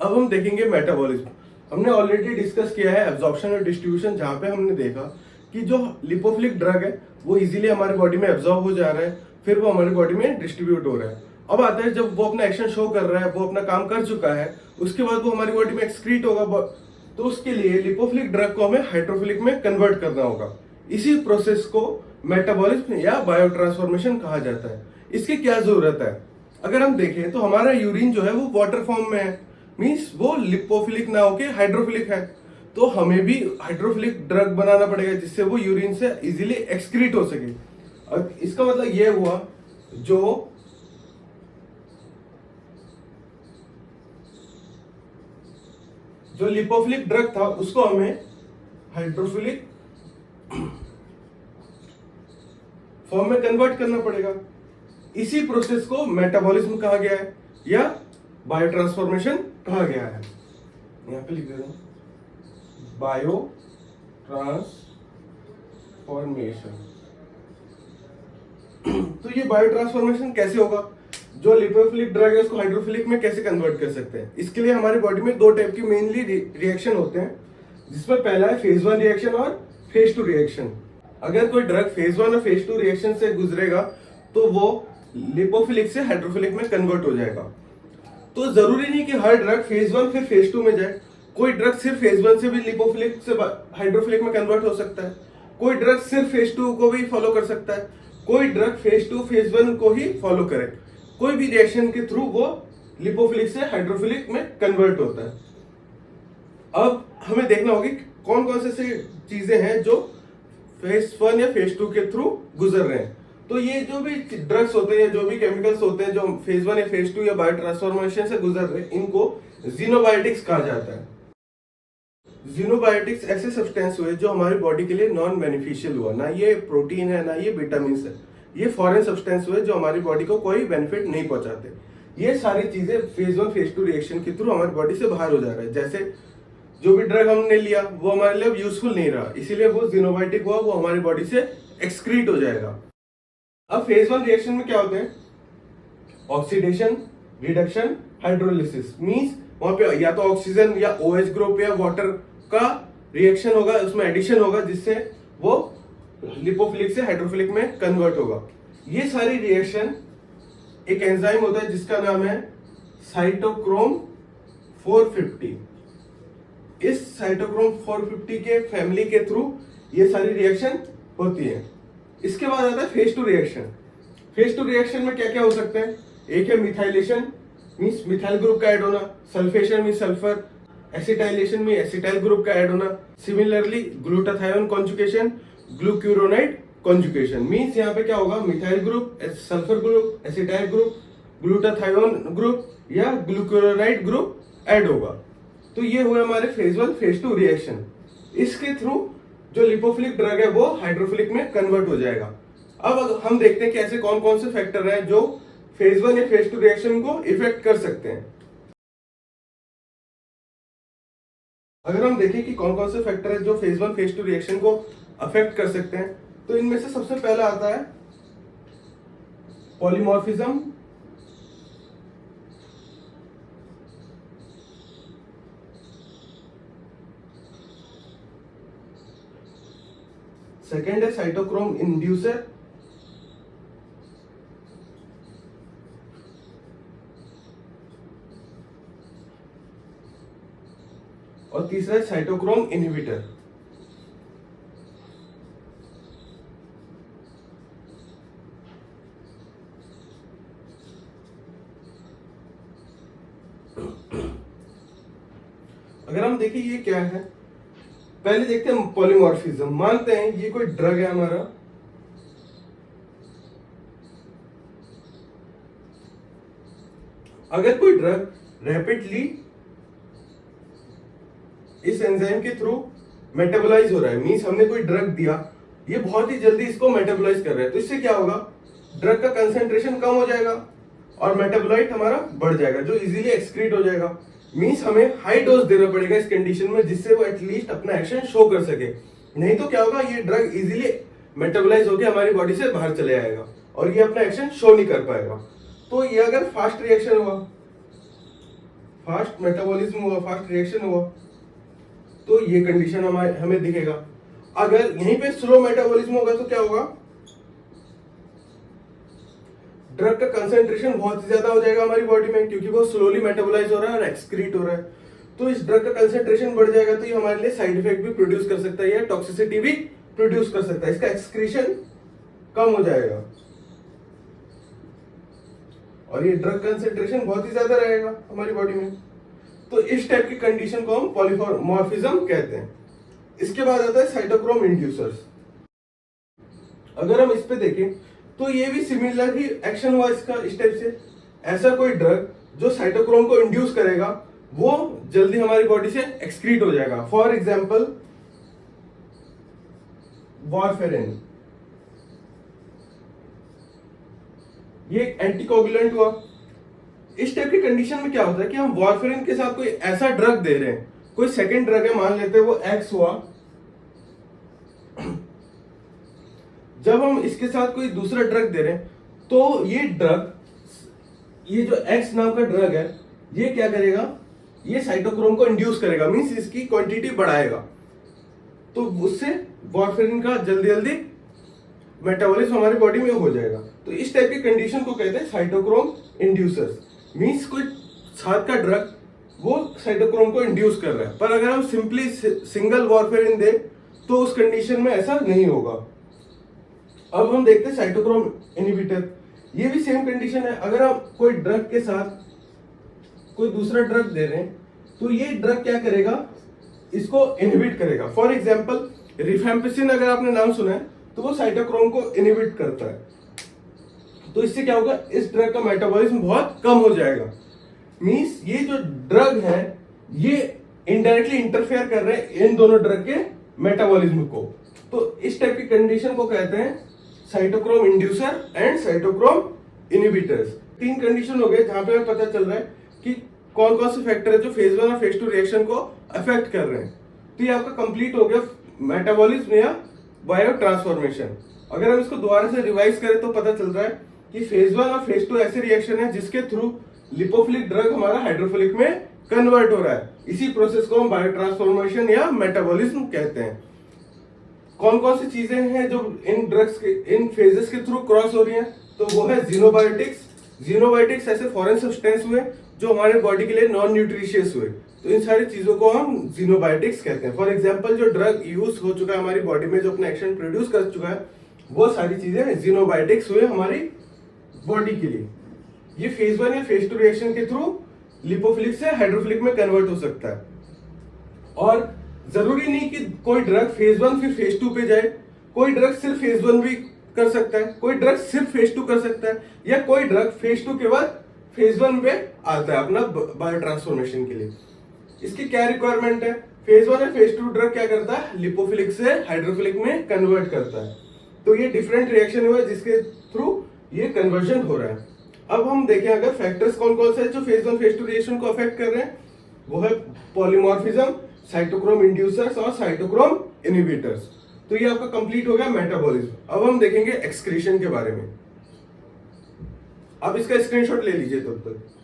अब हम देखेंगे मेटाबॉलिज्म। हमने ऑलरेडी डिस्कस किया है एब्जॉर्प्शन और डिस्ट्रीब्यूशन, जहां पे हमने देखा कि जो लिपोफिलिक ड्रग है वो इजीली हमारे बॉडी में एब्जॉर्ब हो जा रहा है, फिर वो हमारी बॉडी में डिस्ट्रीब्यूट हो रहा है। अब आता है जब वो अपना एक्शन शो कर रहा है, वो अपना काम कर चुका है, उसके बाद वो हमारी बॉडी में एक्सक्रीट होगा, तो उसके लिए लिपोफिलिक ड्रग को हमें हाइड्रोफिलिक में कन्वर्ट करना होगा। इसी प्रोसेस को मेटाबॉलिज्म या बायो ट्रांसफॉर्मेशन कहा जाता है। इसकी क्या जरूरत है? अगर हम देखें तो हमारा यूरिन जो है वो वाटर फॉर्म में है, मीन्स वो लिपोफिलिक ना होके हाइड्रोफिलिक है। तो हमें भी हाइड्रोफिलिक ड्रग बनाना पड़ेगा जिससे वो यूरिन से इजीली एक्सक्रीट हो सके। अब इसका मतलब ये हुआ जो लिपोफिलिक ड्रग था उसको हमें हाइड्रोफिलिक फॉर्म में कन्वर्ट करना पड़ेगा। इसी प्रोसेस को मेटाबॉलिज्म कहा गया है या बायो ट्रांसफॉर्मेशन कहा गया है। यहां पे लिख देता हूं, बायो ट्रांसफॉर्मेशन। तो ये बायो ट्रांसफॉर्मेशन कैसे होगा? जो लिपोफिलिक ड्रग है उसको हाइड्रोफिलिक में कैसे कन्वर्ट कर सकते हैं? इसके लिए हमारी बॉडी में दो टाइप की मेनली रिएक्शन होते हैं, जिसमें पहला है फेज 1 रिएक्शन और फेज 2 रिएक्शन। अगर कोई ड्रग फेज 1 और फेज 2 रिएक्शन से गुजरेगा तो वो लिपोफिलिक से हाइड्रोफिलिक में कन्वर्ट हो जाएगा। तो जरूरी नहीं कि हर ड्रग फेज 1 फिर फेज 2 में जाए। कोई ड्रग सिर्फ फेज 1 से भी लिपोफिलिक से हाइड्रोफिलिक में कन्वर्ट हो सकता है, कोई ड्रग सिर्फ फेज 2 को भी फॉलो कर सकता है, कोई ड्रग फेज 2 फेज 1 को ही फॉलो करे। कोई भी रिएक्शन के थ्रू वो लिपोफिलिक से हाइड्रोफिलिक में कन्वर्ट होता है। अब हमें देखना होगा कौन कौन से चीजें हैं जो फेज 1 या फेज 2 के थ्रू गुजर रहे हैं। तो ये जो भी ड्रग्स होते हैं, जो भी केमिकल्स होते हैं जो फेज 1 या फेज 2 या बायो ट्रांसफॉर्मेशन से गुजर रहे हैं, इनको जीनोबायोटिक्स कहा जाता है। जीनोबायोटिक्स ऐसे सब्सटेंस हुए जो हमारी बॉडी के लिए नॉन बेनिफिशियल हुआ, ना ये प्रोटीन है ना ये विटामिन है, ये फॉरेन सब्सटेंस हुए जो हमारी बॉडी को कोई बेनिफिट नहीं पहुंचाते। ये सारी चीजें फेज 1 फेज 2 रिएक्शन के थ्रू हमारी बॉडी से बाहर हो जा रहा है। जैसे जो भी ड्रग हमने लिया वो हमारे लिए यूजफुल नहीं रहा, इसीलिए वो जीनोबायोटिक हुआ, वो हमारी बॉडी से एक्सक्रीट हो जाएगा। अब फेज 1 रिएक्शन में क्या होते हैं? Oxidation, reduction, hydrolysis. मींस वहां पे या तो ऑक्सीजन या OH ग्रुप या वाटर का रिएक्शन होगा, उसमें एडिशन होगा, जिससे वो लिपोफिलिक से हाइड्रोफिलिक में कन्वर्ट होगा। ये सारी रिएक्शन एक एंजाइम होता है जिसका नाम है साइटोक्रोम 450। इस साइटोक्रोम 450 के फैमिली के थ्रू ये सारी रिएक्शन होती है। इसके बाद आता है फेज 2 रिएक्शन। फेज 2 रिएक्शन में क्या क्या हो सकते हैं? एक है मिथाइलेशन, मींस मिथाइल ग्रुप का ऐड होना, सल्फेशन मींस सल्फर, एसिटाइलेशन में एसिटाइल ग्रुप का ऐड होना, similarly glutathione conjugation, glucuronide conjugation. Means यहाँ पे क्या होगा? Methyl group, sulphur group, acetyl group, glutathione group या ग्लूक्यूरोनाइड ग्रुप ऐड होगा। तो ये हुए हमारे फेज 1 फेज 2 रिएक्शन। इसके थ्रू जो लिपोफिलिक ड्रग है वो हाइड्रोफिलिक में कन्वर्ट हो जाएगा। अब हम देखते हैं कि ऐसे कौन कौन से फैक्टर हैं जो फेज 1 या फेज 2 रिएक्शन को इफेक्ट कर सकते हैं। अगर हम देखें कि कौन कौन से फैक्टर है जो फेज 1 फेज 2 रिएक्शन को अफेक्ट कर सकते हैं, तो इनमें से सबसे पहला आता है पॉलीमॉर्फिज्म, सेकेंड है साइटोक्रोम इंड्यूसर, और तीसरा है साइटोक्रोम इनहिबिटर। अगर हम देखें ये क्या है, पहले देखते हैं पॉलीमॉर्फिज्म। मानते हैं ये कोई ड्रग है हमारा, अगर कोई ड्रग रैपिडली इस एंजाइम के थ्रू मेटाबोलाइज हो रहा है, मींस हमने कोई ड्रग दिया, ये बहुत ही जल्दी इसको मेटाबोलाइज कर रहा है, तो इससे क्या होगा? ड्रग का कंसंट्रेशन कम हो जाएगा और मेटाबोलाइट हमारा बढ़ जाएगा जो इजीली एक्सक्रीट हो जाएगा। मींस हमें हाई डोज देना पड़ेगा इस कंडीशन में, जिससे वो एटलीस्ट अपना एक्शन शो कर सके। नहीं तो क्या होगा? ये ड्रग इजीली मेटाबोलाइज होकर हमारी बॉडी से बाहर चले आएगा और ये अपना एक्शन शो नहीं कर पाएगा। तो ये अगर फास्ट रिएक्शन हुआ, फास्ट मेटाबॉलिज्म हुआ, फास्ट रिएक्शन हुआ, तो ये कंडीशन हमें दिखेगा। अगर यहीं पे स्लो मेटाबॉलिज्म होगा तो क्या होगा, ड्रग का कंसेंट्रेशन बहुत ही ज्यादा हो जाएगा हमारी बॉडी में, क्योंकि वो स्लोली मेटाबोलाइज हो रहा है और एक्सक्रीट हो रहा है। तो इस ड्रग का कंसेंट्रेशन बढ़ जाएगा तो ये हमारे लिए साइड इफेक्ट भी प्रोड्यूस कर सकता है या टॉक्सिसिटी भी प्रोड्यूस कर सकता है। इसका एक्सक्रीशन कम हो जाएगा और ये ड्रग कंसेंट्रेशन बहुत ही ज्यादा रहेगा हमारी बॉडी में। तो इस टाइप की कंडीशन को हम पॉलीमॉर्फिज्म कहते हैं। इसके बाद आता है साइटोक्रोम इंड्यूसर्स। अगर हम इस पे देखें तो ये भी सिमिलर ही एक्शन हुआ इसका, इस टाइप से। ऐसा कोई ड्रग जो साइटोक्रोम को इंड्यूस करेगा वो जल्दी हमारी बॉडी से एक्सक्रीट हो जाएगा। फॉर एग्जाम्पल वॉरफेरिन, ये एंटीकोगुलेंट हुआ। इस टाइप की कंडीशन में क्या होता है कि हम वॉरफेरिन के साथ कोई ऐसा ड्रग दे रहे हैं, कोई सेकेंड ड्रग है, मान लेते हैं वो एक्स हुआ, जब हम इसके साथ कोई दूसरा ड्रग दे रहे हैं तो ये ड्रग, ये जो एक्स नाम का ड्रग है, ये क्या करेगा, ये साइटोक्रोम को इंड्यूस करेगा, मींस इसकी क्वांटिटी बढ़ाएगा, तो उससे वॉरफेरिन का जल्दी जल्दी मेटाबॉलिज्म हमारी बॉडी में हो जाएगा। तो इस टाइप की कंडीशन को कहते हैं साइटोक्रोम इंड्यूसर्स। मींस कोई साथ का ड्रग वो साइटोक्रोम को इंड्यूस कर रहा है, पर अगर हम सिंपली सिंगल वॉरफेरिन दे तो उस कंडीशन में ऐसा नहीं होगा। अब हम देखते हैं साइटोक्रोम इनहिबिटर। ये भी सेम कंडीशन है। अगर हम कोई ड्रग के साथ कोई दूसरा ड्रग दे रहे हैं तो ये ड्रग क्या करेगा, इसको इनहिबिट करेगा। फॉर एग्जांपल रिफेम्पिसिन, अगर आपने नाम सुना है, तो वो साइटोक्रोम को इनहिबिट करता है। तो इससे क्या होगा, इस ड्रग का मेटाबॉलिज्म बहुत कम हो जाएगा। मींस ये जो ड्रग है ये इनडायरेक्टली इंटरफेयर कर रहे हैं इन दोनों ड्रग के मेटाबॉलिज्म को। तो इस टाइप की कंडीशन को कहते हैं cytochrome inducer and cytochrome inhibitors. 3 condition हो गए जहां पे हमें पता चल रहा है कि कौन कौन से फैक्टर है जो फेज 1 और फेज 2 रिएक्शन को अफेक्ट कर रहे हैं। तो ये आपका कंप्लीट हो गया मेटाबॉलिज्म या बायो ट्रांसफॉर्मेशन। अगर हम इसको दोबारा से रिवाइज करें तो पता चल रहा है कि फेज 1 और फेज 2 ऐसे रिएक्शन है जिसके थ्रू लिपोफिलिक ड्रग हमारा हाइड्रोफिलिक में कन्वर्ट हो रहा है। इसी प्रोसेस को हम बायो ट्रांसफॉर्मेशन या मेटाबॉलिज्म कहते हैं। कौन कौन सी चीजें हैं जो इन ड्रग्स के इन फेजेस के थ्रू क्रॉस हो रही हैं, तो वो है जीनोबायोटिक्स। जीनोबायोटिक्स ऐसे फॉरेन सब्सटेंस हुए जो हमारे बॉडी के लिए नॉन न्यूट्रिशियस हुए, तो इन सारी चीजों को हम जीनोबायोटिक्स कहते हैं। फॉर एग्जांपल जो ड्रग यूज हो चुका है हमारी बॉडी में, जो अपना एक्शन प्रोड्यूस कर चुका है, वो सारी चीजें जीनोबायोटिक्स हुए हमारी बॉडी के लिए। ये फेज 1 या फेज 2 रिएक्शन के थ्रू लिपोफिलिक से हाइड्रोफिलिक में कन्वर्ट हो सकता है। और जरूरी नहीं कि कोई ड्रग फेज 1 फिर फेज 2 पे जाए। कोई ड्रग सिर्फ फेज 1 भी कर सकता है, कोई ड्रग सिर्फ फेज 2 कर सकता है, या कोई ड्रग फेज 2 के बाद फेज 1 पे आता है अपना बायो ट्रांसफॉर्मेशन के लिए। इसकी क्या रिक्वायरमेंट है, फेज 1 या फेज 2 ड्रग क्या करता है, लिपोफिलिक से हाइड्रोफिलिक में कन्वर्ट करता है। तो ये डिफरेंट रिएक्शन हुआ जिसके थ्रू ये कन्वर्जन हो रहा है। अब हम देखें अगर फैक्टर्स कौन कौन से हैं जो फेज 1 फेज 2 रिएक्शन को अफेक्ट कर रहे हैं, वो है पॉलीमॉर्फिज्म, साइटोक्रोम इंड्यूसर्स और साइटोक्रोम इनहिबिटर्स। तो ये आपका कंप्लीट हो गया मेटाबॉलिज्म। अब हम देखेंगे एक्सक्रीशन के बारे में। अब इसका स्क्रीनशॉट ले लीजिए तब तक।